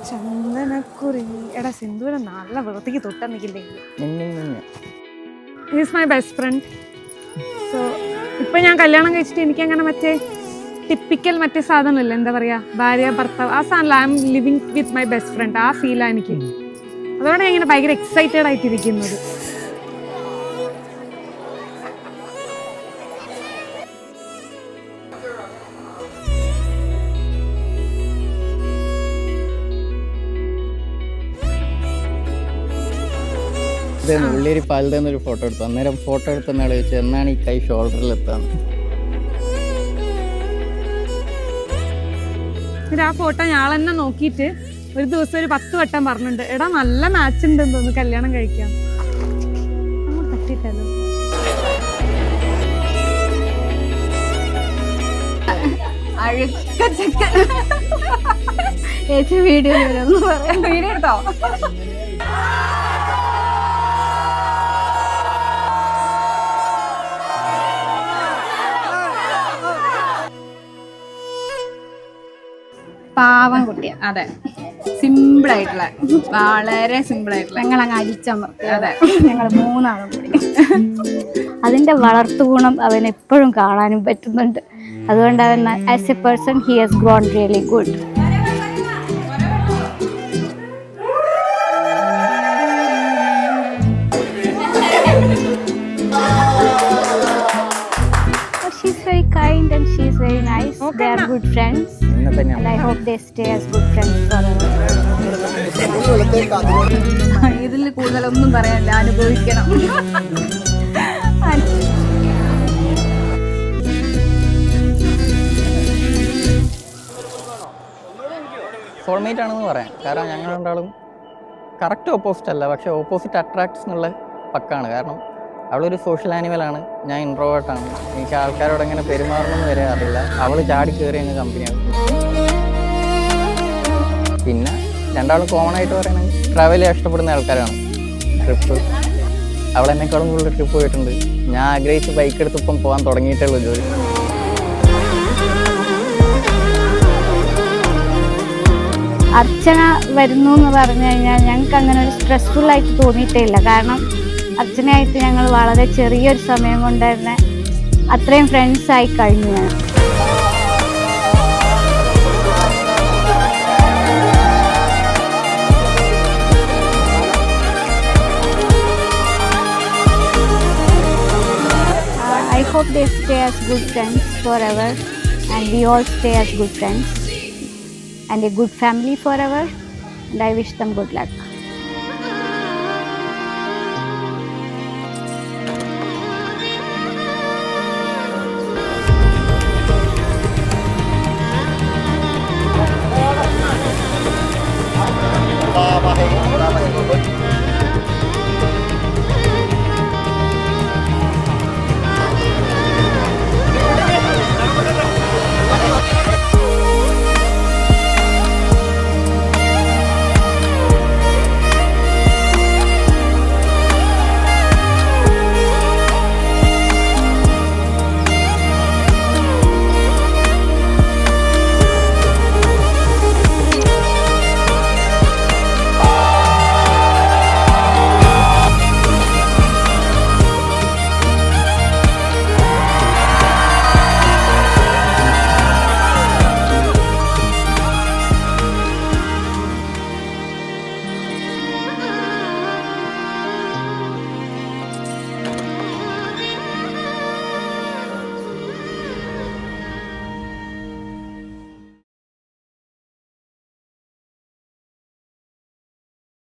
ചന്ദനക്കുറി എടാ സിന്ധുവിനെ നല്ല വൃത്തിക്ക് തൊട്ടെന്നിക്കില്ലേ. He's my best friend. So ഇപ്പം ഞാൻ കല്യാണം കഴിച്ചിട്ട് എനിക്കങ്ങനെ മറ്റേ ടിപ്പിക്കൽ മറ്റേ സാധനമല്ലേ, എന്താ പറയുക, ഭാര്യ ഭർത്താവ്, ആ സാധനമല്ല. I M living with my best front. ആ ഫീലാണ് എനിക്ക്. അതോടെ ഞാൻ ഇങ്ങനെ ഭയങ്കര എക്സൈറ്റഡ് ആയിട്ടിരിക്കുന്നത്. ഉള്ളേരി പാലത്ത് ഒരു ഫോട്ടോ എടുത്തു. അന്നേരം ഫോട്ടോ എടുത്തെന്നാൾ ചോദിച്ചു എന്നാണ് ഈ കൈ ഷോൾഡറിൽ എത്താന്ന്. ആ ഫോട്ടോ ഞാൻ തന്നെ നോക്കിയിട്ട് ഒരു ദിവസം ഒരു 10 വട്ടം പറഞ്ഞിട്ടുണ്ട്, എടാ നല്ല മാച്ച് ഉണ്ടെന്ന് തോന്നുന്നു, കല്യാണം കഴിക്കാം. നമ്മൾ തട്ടിട്ടല്ലോ. വീഡിയോ എടുത്തോ? പാവം കുട്ടിയ. അതെ, സിമ്പിൾ ആയിട്ടുള്ള, വളരെ സിമ്പിൾ ആയിട്ടുള്ള. ഞങ്ങൾ അങ്ങ് അടിച്ചമർത്തി. അതെ, ഞങ്ങൾ 3 ആളും കൂടി. അതിൻ്റെ വളർത്തു ഗുണം അവൻ എപ്പോഴും കാണാനും പറ്റുന്നുണ്ട്. അതുകൊണ്ട് അവൻ as A person he has grown really good. She's very kind and she's very nice. Okay, they are good friends. And I hope they stay as good friends forever. ഇതിൽ കൂടുതലൊന്നും പറയാനില്ല, അനുഭവിക്കണം. സോൾമേറ്റ് ആണെന്ന് പറയാം. കാരണം ഞങ്ങൾ രണ്ടാളും കറക്റ്റ് ഓപ്പോസിറ്റ് അല്ല, പക്ഷേ ഓപ്പോസിറ്റ് അട്രാക്ട്സ് എന്നുള്ള പക്കാണ്. കാരണം അവളൊരു സോഷ്യൽ ആനിമലാണ്, ഞാൻ ഇൻട്രോവേർട്ടാണ്. എനിക്ക് ആൾക്കാരോട് എങ്ങനെ പെരുമാറണമെന്ന് വരെ അറിയില്ല. അവൾ ചാടി കയറി അങ്ങ് കമ്പനിയാണ്. പിന്നെ രണ്ടാളും കോമൺ ആയിട്ട് പറയുന്നത് ട്രാവൽ ഇഷ്ടപ്പെടുന്ന ആൾക്കാരാണ്. ട്രിപ്പ്, അവളെന്നെക്കാളും കൂടുതൽ ട്രിപ്പ് പോയിട്ടുണ്ട്. ഞാൻ ആഗ്രഹിച്ച് ബൈക്ക് എടുത്ത് ഇപ്പം പോകാൻ തുടങ്ങിയിട്ടുള്ള ജോലി. അർച്ചന വരുന്നു എന്ന് പറഞ്ഞു കഴിഞ്ഞാൽ ഞങ്ങൾക്ക് അങ്ങനെ ഒരു സ്ട്രെസ്ഫുൾ ആയിട്ട് തോന്നിയിട്ടേ ഇല്ല. കാരണം അർച്ചനയായിട്ട് ഞങ്ങൾ വളരെ ചെറിയൊരു സമയം കൊണ്ട് തന്നെ അത്രയും ഫ്രണ്ട്സായി കഴിഞ്ഞു. ഞാൻ I hope they stay as good friends forever and we all stay as good friends and a good family forever, and I wish them good luck.